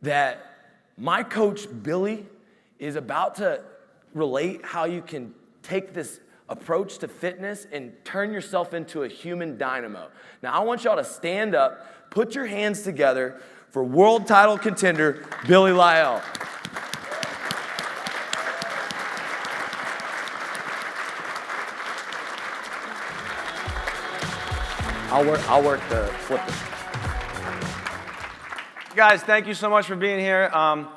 that my coach, Billy, is about to relate how you can take this approach to fitness and turn yourself into a human dynamo. Now, I want y'all to stand up, put your hands together for world title contender, Billy Lyell. I'll work the flipping. Guys, thank you so much for being here. I'm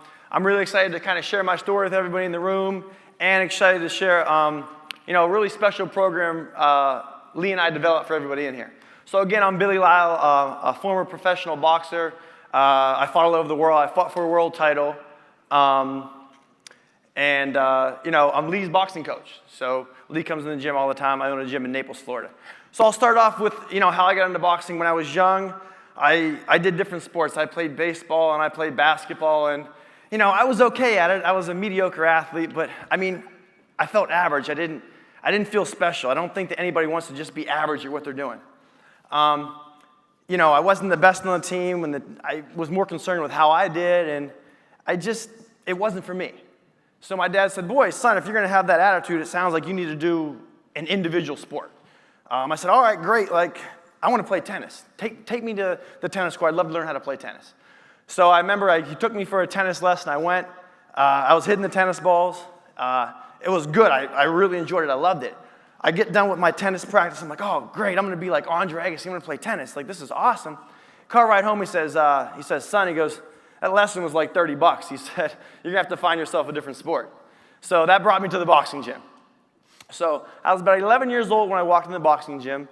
really excited to kind of share my story with everybody in the room, and excited to share, a really special program Lee and I developed for everybody in here. So again, I'm Billy Lyle, a former professional boxer. I fought all over the world. I fought for a world title, I'm Lee's boxing coach. So Lee comes in the gym all the time. I own a gym in Naples, Florida. So I'll start off with, how I got into boxing. When I was young, I did different sports. I played baseball and I played basketball, and, I was okay at it. I was a mediocre athlete, but I felt average. I didn't feel special. I don't think that anybody wants to just be average at what they're doing. I wasn't the best on the team, and I was more concerned with how I did, and it wasn't for me. So my dad said, boy, son, if you're gonna have that attitude, it sounds like you need to do an individual sport. I said, all right, great, I want to play tennis. Take me to the tennis court. I'd love to learn how to play tennis. So I remember he took me for a tennis lesson. I went. I was hitting the tennis balls. It was good. I really enjoyed it. I loved it. I get done with my tennis practice. I'm like, oh, great. I'm going to be like Andre Agassi. I'm going to play tennis. This is awesome. Car ride home, he says, son, he goes, that lesson was like $30. He said, you're going to have to find yourself a different sport. So that brought me to the boxing gym. So I was about 11 years old when I walked in the boxing gym.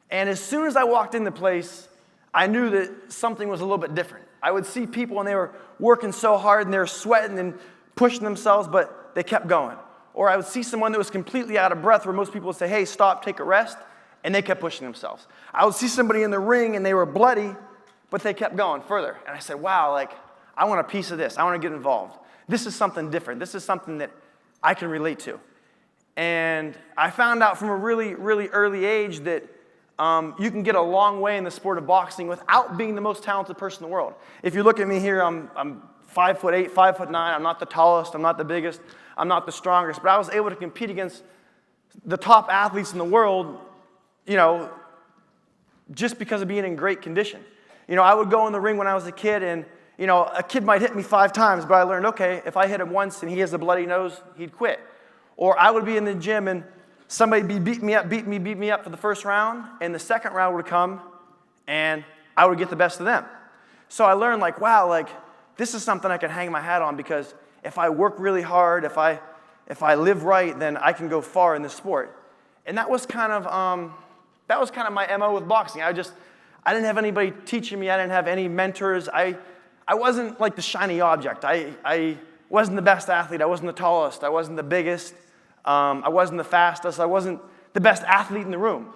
And as soon as I walked in the place, I knew that something was a little bit different. I would see people and they were working so hard and they were sweating and pushing themselves, but they kept going. Or I would see someone that was completely out of breath where most people would say, hey, stop, take a rest, and they kept pushing themselves. I would see somebody in the ring and they were bloody, but they kept going further. And I said, wow, I want a piece of this. I want to get involved. This is something different. This is something that I can relate to. And I found out from a really, really early age that you can get a long way in the sport of boxing without being the most talented person in the world. If you look at me here, I'm 5'8", 5'9". I'm not the tallest. I'm not the biggest. I'm not the strongest. But I was able to compete against the top athletes in the world, just because of being in great condition. I would go in the ring when I was a kid, and, a kid might hit me 5 times, but I learned, okay, if I hit him once and he has a bloody nose, he'd quit. Or I would be in the gym and somebody would beat me up for the first round, and the second round would come, and I would get the best of them. So I learned, wow, this is something I can hang my hat on, because if I work really hard, if I live right, then I can go far in this sport. And that was kind of my MO with boxing. I didn't have anybody teaching me. I didn't have any mentors. I wasn't like the shiny object. I wasn't the best athlete. I wasn't the tallest. I wasn't the biggest. I wasn't the fastest. I wasn't the best athlete in the room.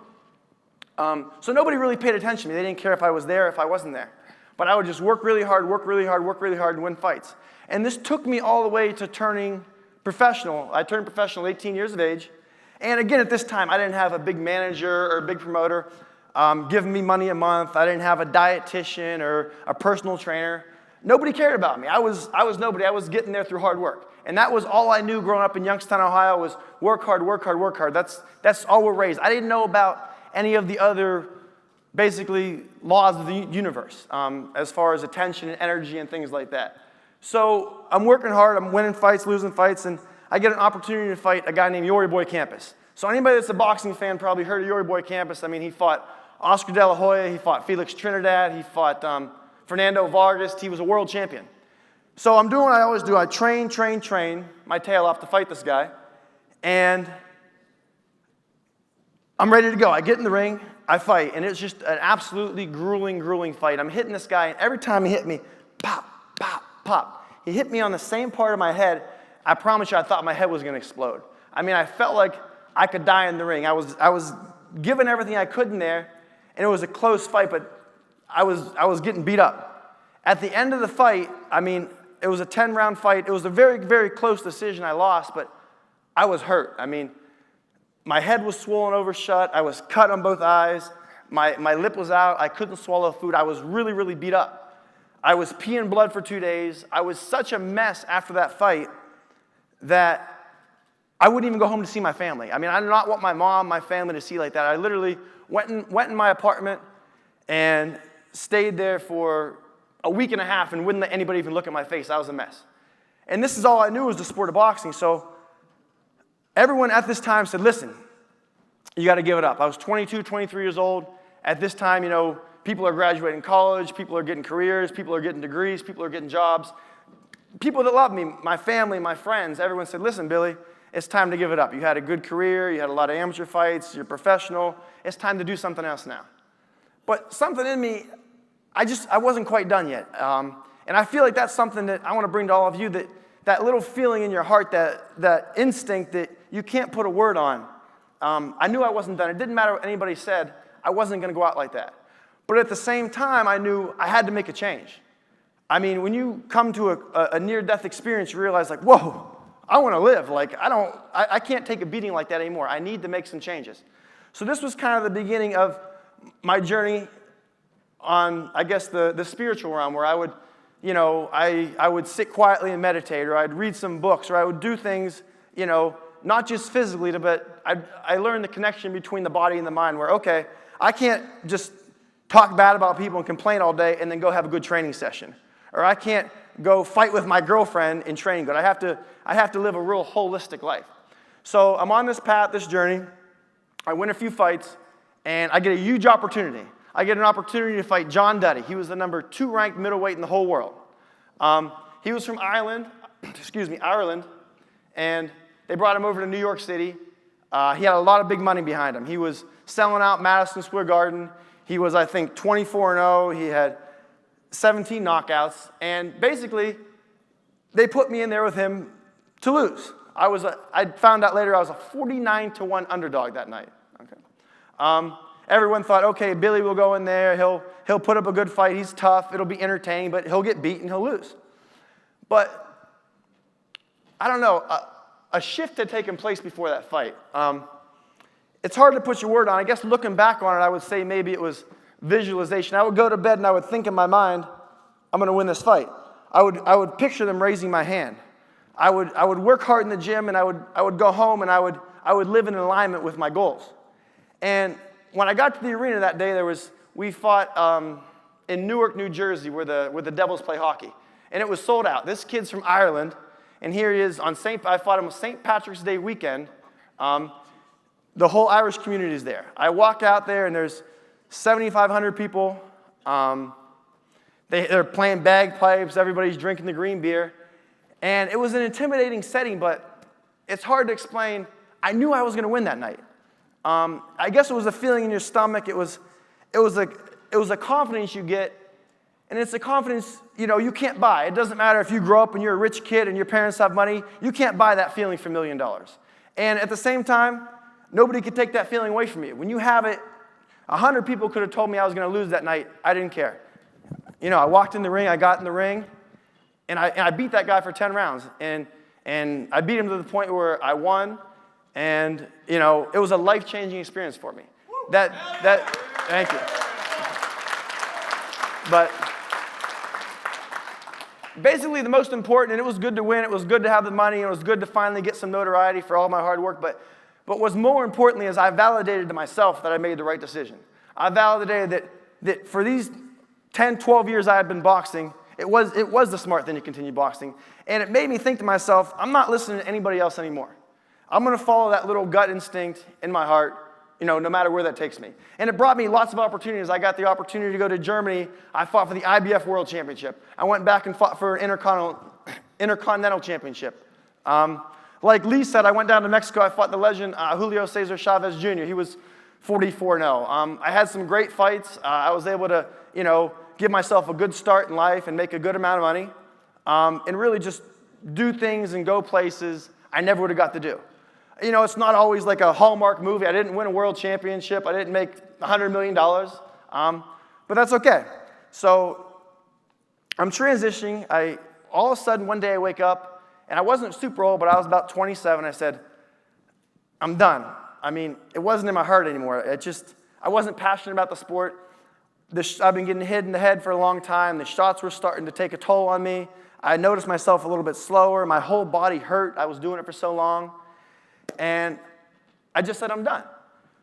So nobody really paid attention to me. They didn't care if I was there or if I wasn't there. But I would just work really hard, and win fights. And this took me all the way to turning professional. I turned professional at 18 years of age. And again, at this time, I didn't have a big manager or a big promoter giving me money a month. I didn't have a dietitian or a personal trainer. Nobody cared about me. I was nobody. I was getting there through hard work. And that was all I knew growing up in Youngstown, Ohio, was work hard, work hard, work hard. That's all we're raised. I didn't know about any of the other, basically, laws of the universe, as far as attention and energy and things like that. So I'm working hard. I'm winning fights, losing fights, and I get an opportunity to fight a guy named Yori Boy Campos. So anybody that's a boxing fan probably heard of Yori Boy Campos. He fought Oscar De La Hoya. He fought Felix Trinidad. He fought Fernando Vargas. He was a world champion. So I'm doing what I always do. I train my tail off to fight this guy. And I'm ready to go. I get in the ring. I fight. And it's just an absolutely grueling fight. I'm hitting this guy. And every time he hit me, pop, pop, pop. He hit me on the same part of my head. I promise you, I thought my head was going to explode. I felt like I could die in the ring. I was giving everything I could in there. And it was a close fight, but I was getting beat up. At the end of the fight, it was a 10-round fight. It was a very, very close decision. I lost, but I was hurt. My head was swollen over shut. I was cut on both eyes. My lip was out. I couldn't swallow food. I was really, really beat up. I was peeing blood for 2 days. I was such a mess after that fight that I wouldn't even go home to see my family. I mean, I did not want my mom, my family to see like that. I literally went in my apartment and stayed there for a week and a half and wouldn't let anybody even look at my face. I was a mess. And this is all I knew was the sport of boxing. So everyone at this time said, listen, you got to give it up. I was 22, 23 years old. At this time, people are graduating college, people are getting careers, people are getting degrees, people are getting jobs. People that love me, my family, my friends, everyone said, listen, Billy, it's time to give it up. You had a good career, you had a lot of amateur fights, you're professional. It's time to do something else now. But something in me, I wasn't quite done yet. And I feel like that's something that I want to bring to all of you, that little feeling in your heart, that instinct that you can't put a word on. I knew I wasn't done. It didn't matter what anybody said. I wasn't going to go out like that. But at the same time, I knew I had to make a change. I mean, when you come to a near-death experience, you realize, like, whoa, I want to live. Like, I can't take a beating like that anymore. I need to make some changes. So this was kind of the beginning of my journey on, I guess, the spiritual realm, where I would, I would sit quietly and meditate, or I'd read some books, or I would do things, not just physically, but I learned the connection between the body and the mind, where, okay, I can't just talk bad about people and complain all day and then go have a good training session. Or I can't go fight with my girlfriend in training good. I have to live a real holistic life. So I'm on this path, this journey. I win a few fights, and I get a huge opportunity. I get an opportunity to fight John Duddy. He was the number 2 ranked middleweight in the whole world. He was from Ireland, and they brought him over to New York City. He had a lot of big money behind him. He was selling out Madison Square Garden. He was, I think, 24-0. He had 17 knockouts, and basically, they put me in there with him to lose. I found out later I was a 49-1 underdog that night. Okay. Everyone thought, okay, Billy will go in there. He'll put up a good fight. He's tough. It'll be entertaining, but he'll get beat and he'll lose. But I don't know. A shift had taken place before that fight. It's hard to put your word on. I guess looking back on it, I would say maybe it was visualization. I would go to bed and I would think in my mind, I'm going to win this fight. I would picture them raising my hand. I would work hard in the gym, and I would go home, and I would live in alignment with my goals. And when I got to the arena that day, we fought in Newark, New Jersey, where the Devils play hockey, and it was sold out. This kid's from Ireland, and here he is on I fought him on St. Patrick's Day weekend. The whole Irish community is there. I walk out there, and there's 7,500 people. They're playing bagpipes. Everybody's drinking the green beer. And it was an intimidating setting, but it's hard to explain. I knew I was going to win that night. I guess it was a feeling in your stomach. It was a confidence you get, and it's a confidence you can't buy. It doesn't matter if you grow up and you're a rich kid and your parents have money. You can't buy that feeling for $1 million. And at the same time, nobody could take that feeling away from you. When you have it, 100 people could have told me I was going to lose that night. I didn't care. I walked in the ring. I got in the ring. And I beat that guy for 10 rounds, and I beat him to the point where I won, and it was a life-changing experience for me. Thank you. But basically, the most important, and it was good to win, it was good to have the money, and it was good to finally get some notoriety for all my hard work. But what's more importantly is I validated to myself that I made the right decision. I validated that for these 10, 12 years I had been boxing, it was the smart thing to continue boxing. And it made me think to myself, I'm not listening to anybody else anymore. I'm going to follow that little gut instinct in my heart, no matter where that takes me. And it brought me lots of opportunities. I got the opportunity to go to Germany. I fought for the IBF World Championship. I went back and fought for an Intercontinental Championship. Like Lee said, I went down to Mexico. I fought the legend Julio Cesar Chavez Jr. He was 44-0. I had some great fights. I was able to, give myself a good start in life and make a good amount of money, and really just do things and go places I never would have got to do. It's not always like a Hallmark movie. I didn't win a world championship. I didn't make $100 million, but that's okay. So I'm transitioning. All of a sudden, one day I wake up, and I wasn't super old, but I was about 27. I said, I'm done. I mean, it wasn't in my heart anymore. I wasn't passionate about the sport. I've been getting hit in the head for a long time. The shots were starting to take a toll on me. I noticed myself a little bit slower. My whole body hurt. I was doing it for so long. And I just said, I'm done.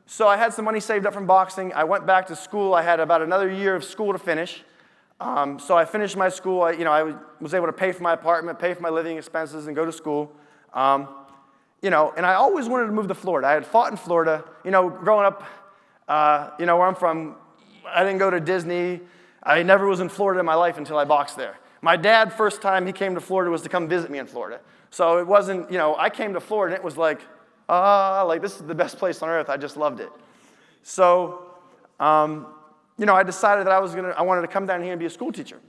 So I had some money saved up from boxing. I went back to school. I had about another year of school to finish. So I finished my school. I was able to pay for my apartment, pay for my living expenses, and go to school. And I always wanted to move to Florida. I had fought in Florida. Growing up, where I'm from, I didn't go to Disney. I never was in Florida in my life until I boxed there. My dad, first time he came to Florida was to come visit me in Florida. So it wasn't, I came to Florida and it was like this is the best place on earth. I just loved it. So, I decided that I wanted to come down here and be a school teacher.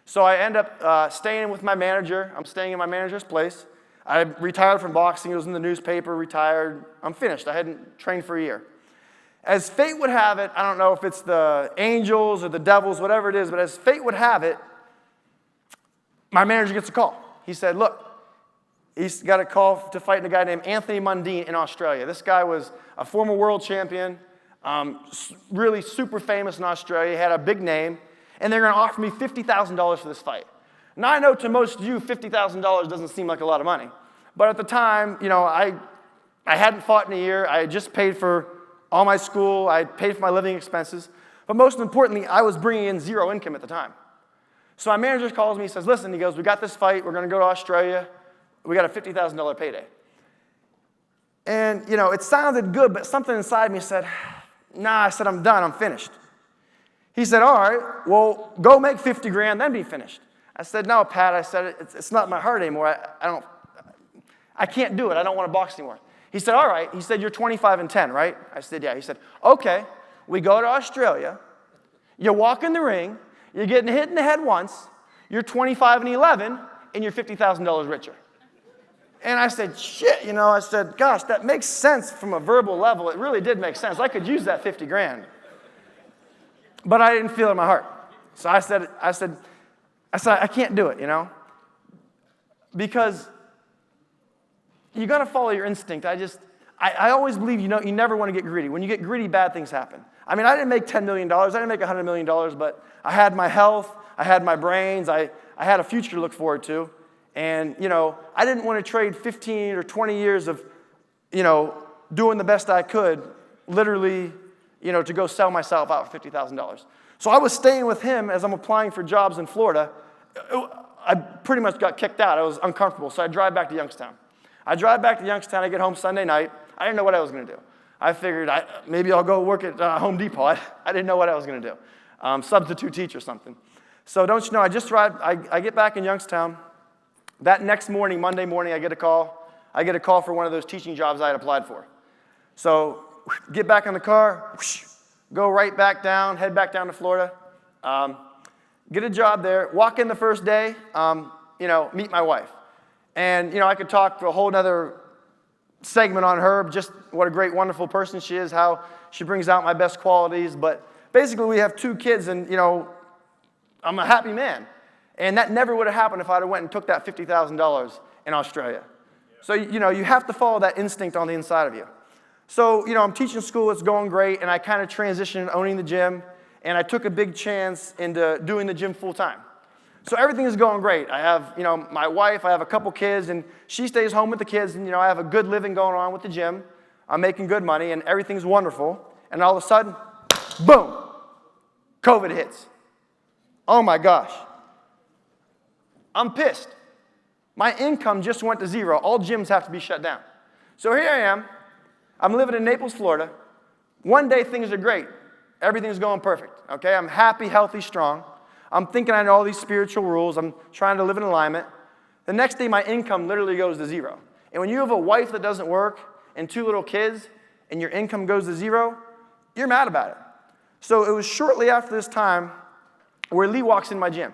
So I end up staying with my manager. I'm staying in my manager's place. I retired from boxing. It was in the newspaper, retired. I'm finished. I hadn't trained for a year. As fate would have it, I don't know if it's the angels or the devils, whatever it is, but as fate would have it, my manager gets a call. He said, look, he's got a call to fight a guy named Anthony Mundine in Australia. This guy was a former world champion, really super famous in Australia, had a big name, and they're going to offer me $50,000 for this fight. Now, I know to most of you, $50,000 doesn't seem like a lot of money. But at the time, I hadn't fought in a year. I had just paid for all my school. I paid for my living expenses. But most importantly, I was bringing in zero income at the time. So my manager calls me, he says, listen, he goes, we got this fight. We're going to go to Australia. We got a $50,000 payday. And, it sounded good, but something inside me said, nah, I said, I'm done. I'm finished. He said, all right, well, go make 50 grand, then be finished. I said, no, Pat, I said, it's not my heart anymore. I can't do it. I don't want to box anymore. He said, all right. He said, you're 25-10, right? I said, yeah. He said, okay, we go to Australia. You walk in the ring. You're getting hit in the head once. You're 25-11, and you're $50,000 richer. And I said, shit, I said, gosh, that makes sense from a verbal level. It really did make sense. I could use that 50 grand. But I didn't feel it in my heart. So I said, I can't do it, Because you got to follow your instinct. I always believe, you never want to get greedy. When you get greedy, bad things happen. I mean, I didn't make $10 million. I didn't make $100 million, but I had my health. I had my brains. I had a future to look forward to. And, I didn't want to trade 15 or 20 years of, doing the best I could, literally, to go sell myself out for $50,000. So I was staying with him as I'm applying for jobs in Florida. I pretty much got kicked out. I was uncomfortable, so I drive back to Youngstown. I get home Sunday night. I didn't know what I was going to do. I figured maybe I'll go work at Home Depot. I didn't know what I was going to do. Substitute teach or something. So don't you know, I get back in Youngstown. That next morning, Monday morning, I get a call. I get a call for one of those teaching jobs I had applied for. So get back in the car, go right back down, head back down to Florida, get a job there, walk in the first day, meet my wife. And, I could talk for a whole other segment on her, just what a great, wonderful person she is, how she brings out my best qualities. But basically, we have 2 kids, and, I'm a happy man. And that never would have happened if I'd have went and took that $50,000 in Australia. So, you have to follow that instinct on the inside of you. So, I'm teaching school, it's going great, and I kind of transitioned owning the gym, and I took a big chance into doing the gym full time. So everything is going great. I have, my wife, I have a couple kids, and she stays home with the kids, and, I have a good living going on with the gym. I'm making good money, and everything's wonderful. And all of a sudden, boom, COVID hits. Oh my gosh. I'm pissed. My income just went to zero. All gyms have to be shut down. So here I am. I'm living in Naples, Florida. One day things are great. Everything's going perfect. Okay, I'm happy, healthy, strong. I'm thinking I know all these spiritual rules. I'm trying to live in alignment. The next day my income literally goes to zero. And when you have a wife that doesn't work and 2 little kids and your income goes to zero, you're mad about it. So it was shortly after this time where Lee walks in my gym.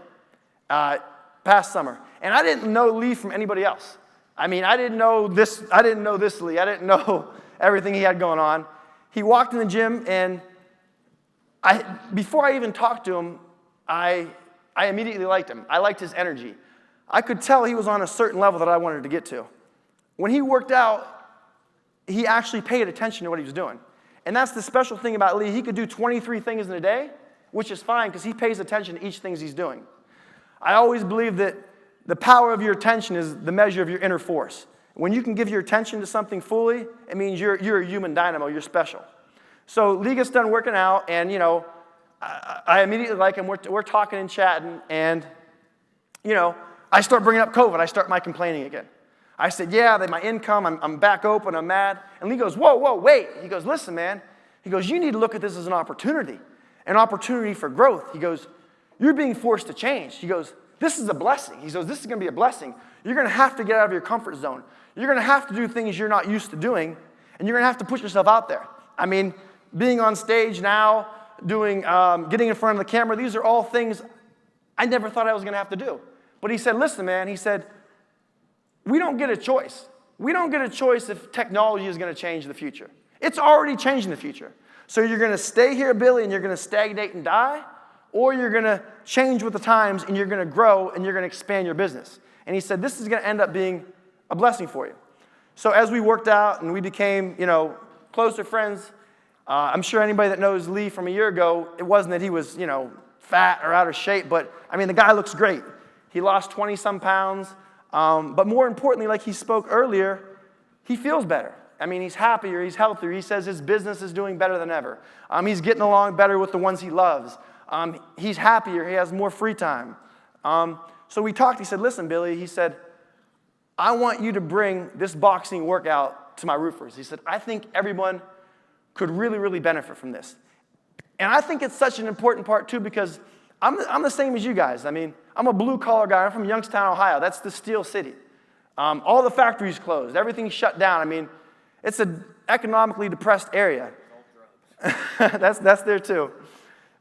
Past summer. And I didn't know Lee from anybody else. I mean, I didn't know this Lee. I didn't know everything he had going on. He walked in the gym, and before I even talked to him, I immediately liked him. I liked his energy. I could tell he was on a certain level that I wanted to get to. When he worked out, he actually paid attention to what he was doing. And that's the special thing about Lee. He could do 23 things in a day, which is fine because he pays attention to each thing he's doing. I always believe that the power of your attention is the measure of your inner force. When you can give your attention to something fully, it means you're a human dynamo, you're special. So Lee gets done working out, and I immediately like him. We're talking and chatting, and I start bringing up COVID. I start my complaining again. I said, yeah, my income, I'm back open, I'm mad. And Lee goes, whoa, wait. He goes, listen, man. He goes, you need to look at this as an opportunity for growth. He goes, you're being forced to change. He goes, this is a blessing. He goes, this is going to be a blessing. You're going to have to get out of your comfort zone. You're going to have to do things you're not used to doing, and you're going to have to put yourself out there. I mean, being on stage now, getting in front of the camera, these are all things I never thought I was going to have to do. But he said, listen, man, he said, we don't get a choice. We don't get a choice if technology is going to change the future. It's already changing the future. So you're going to stay here, Billy, and you're going to stagnate and die, or you're going to change with the times, and you're going to grow, and you're going to expand your business. And he said, this is going to end up being a blessing for you. So as we worked out and we became, closer friends, I'm sure anybody that knows Lee from a year ago, it wasn't that he was, fat or out of shape, but, the guy looks great. He lost 20-some pounds, but more importantly, like he spoke earlier, he feels better. He's happier, he's healthier. He says his business is doing better than ever. He's getting along better with the ones he loves. He's happier, he has more free time. So we talked, he said, listen, Billy, he said, I want you to bring this boxing workout to my roofers. He said, I think everyone could really, really benefit from this. And I think it's such an important part, too, because I'm the same as you guys. I'm a blue-collar guy. I'm from Youngstown, Ohio. That's the steel city. All the factories closed. Everything's shut down. It's an economically depressed area. That's there, too.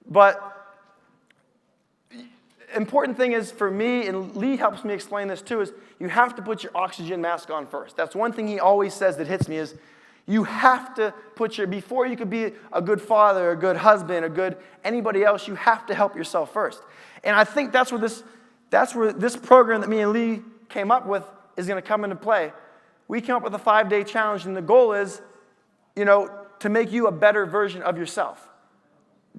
But important thing is for me, and Lee helps me explain this, too, is you have to put your oxygen mask on first. That's one thing he always says that hits me is you have to before you could be a good father, a good husband, a good anybody else, you have to help yourself first. And I think that's where this program that me and Lee came up with is going to come into play. We came up with a 5-day challenge, and the goal is, to make you a better version of yourself.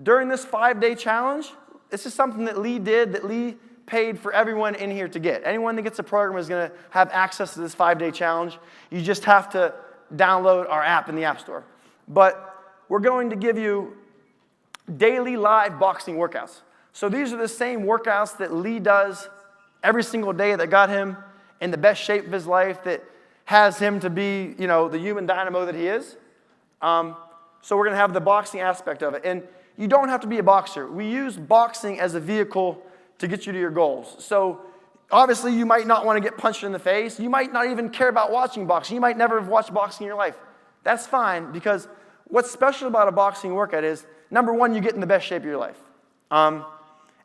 During this 5-day challenge, this is something that Lee did, that Lee paid for everyone in here to get. Anyone that gets the program is going to have access to this 5-day challenge. You just have to download our app in the App Store. But we're going to give you daily live boxing workouts. So these are the same workouts that Lee does every single day that got him in the best shape of his life, that has him to be, the human dynamo that he is. So we're going to have the boxing aspect of it. And you don't have to be a boxer. We use boxing as a vehicle to get you to your goals. So obviously, you might not want to get punched in the face. You might not even care about watching boxing. You might never have watched boxing in your life. That's fine, because what's special about a boxing workout is, number one, you get in the best shape of your life.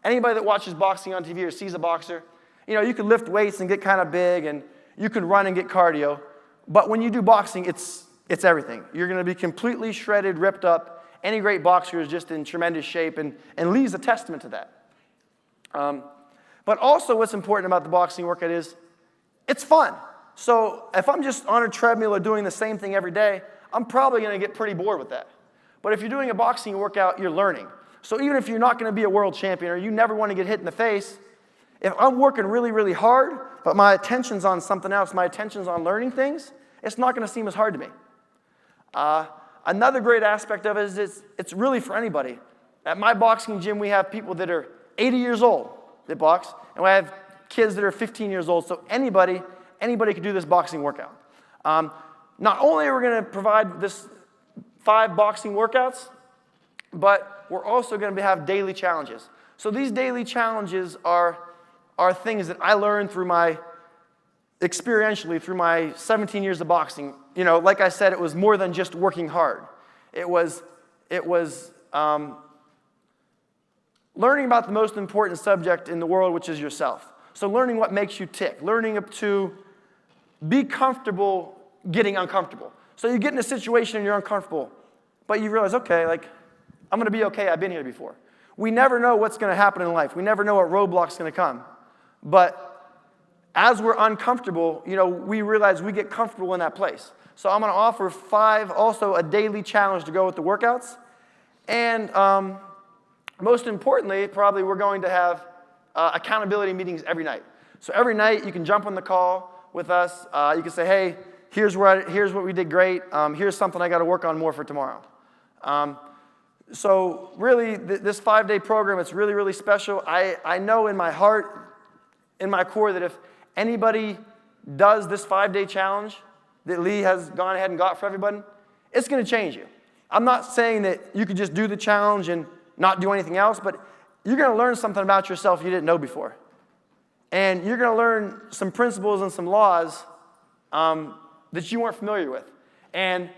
Anybody that watches boxing on TV or sees a boxer, you can lift weights and get kind of big, and you can run and get cardio. But when you do boxing, it's everything. You're going to be completely shredded, ripped up. Any great boxer is just in tremendous shape, and Lee's a testament to that. But also what's important about the boxing workout is it's fun. So if I'm just on a treadmill or doing the same thing every day, I'm probably going to get pretty bored with that. But if you're doing a boxing workout, you're learning. So even if you're not going to be a world champion or you never want to get hit in the face, if I'm working really, really hard, but my attention's on something else, my attention's on learning things, it's not going to seem as hard to me. Another great aspect of it is it's really for anybody. At my boxing gym, we have people that are 80 years old that box, and we have kids that are 15 years old, so anybody can do this boxing workout. Not only are we going to provide this 5 boxing workouts, but we're also going to have daily challenges. So these daily challenges are things that I learned experientially through my 17 years of boxing. Like I said, it was more than just working hard. It was learning about the most important subject in the world, which is yourself. So learning what makes you tick, learning to be comfortable getting uncomfortable. So you get in a situation and you're uncomfortable, but you realize, okay, I'm going to be okay. I've been here before. We never know what's going to happen in life. We never know what roadblock's going to come. But as we're uncomfortable, we realize we get comfortable in that place. So I'm going to offer 5, also a daily challenge to go with the workouts. And most importantly, probably we're going to have accountability meetings every night. So every night you can jump on the call with us. You can say, hey, here's what we did great. Here's something I got to work on more for tomorrow. So really, this 5-day program, it's really, really special. I know in my heart, in my core, that if anybody does this 5-day challenge that Lee has gone ahead and got for everybody, it's going to change you. I'm not saying that you could just do the challenge and not do anything else, but you're going to learn something about yourself you didn't know before. And you're going to learn some principles and some laws that you weren't familiar with. And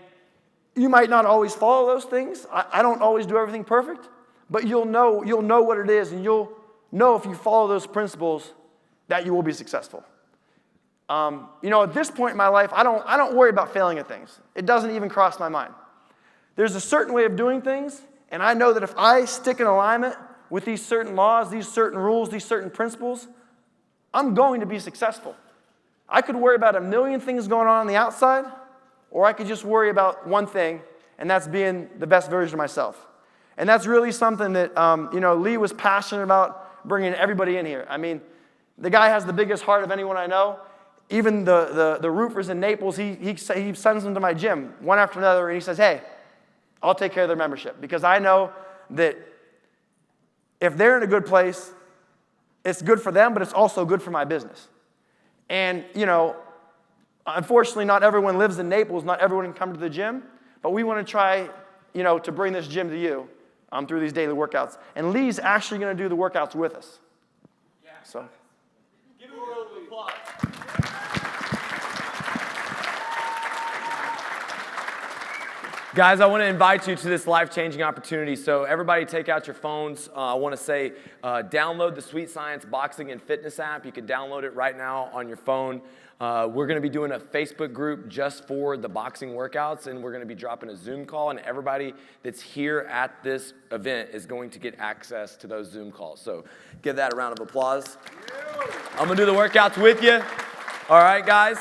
you might not always follow those things. I don't always do everything perfect, but you'll know what it is, and you'll know if you follow those principles that you will be successful. At this point in my life, I don't worry about failing at things. It doesn't even cross my mind. There's a certain way of doing things, and I know that if I stick in alignment with these certain laws, these certain rules, these certain principles, I'm going to be successful. I could worry about a million things going on the outside, or I could just worry about one thing, and that's being the best version of myself. And that's really something that Lee was passionate about bringing everybody in here. I mean, the guy has the biggest heart of anyone I know. Even the roofers in Naples, he sends them to my gym one after another, and he says, hey, I'll take care of their membership, because I know that if they're in a good place, it's good for them, but it's also good for my business. And, unfortunately, not everyone lives in Naples. Not everyone can come to the gym. But we want to try, to bring this gym to you through these daily workouts. And Lee's actually going to do the workouts with us. Yeah. So, give him a round of applause. Guys, I want to invite you to this life-changing opportunity. So everybody take out your phones. I want to say download the Sweet Science Boxing and Fitness app. You can download it right now on your phone. We're going to be doing a Facebook group just for the boxing workouts, and we're going to be dropping a Zoom call, and everybody that's here at this event is going to get access to those Zoom calls. So give that a round of applause. I'm going to do the workouts with you. All right, guys.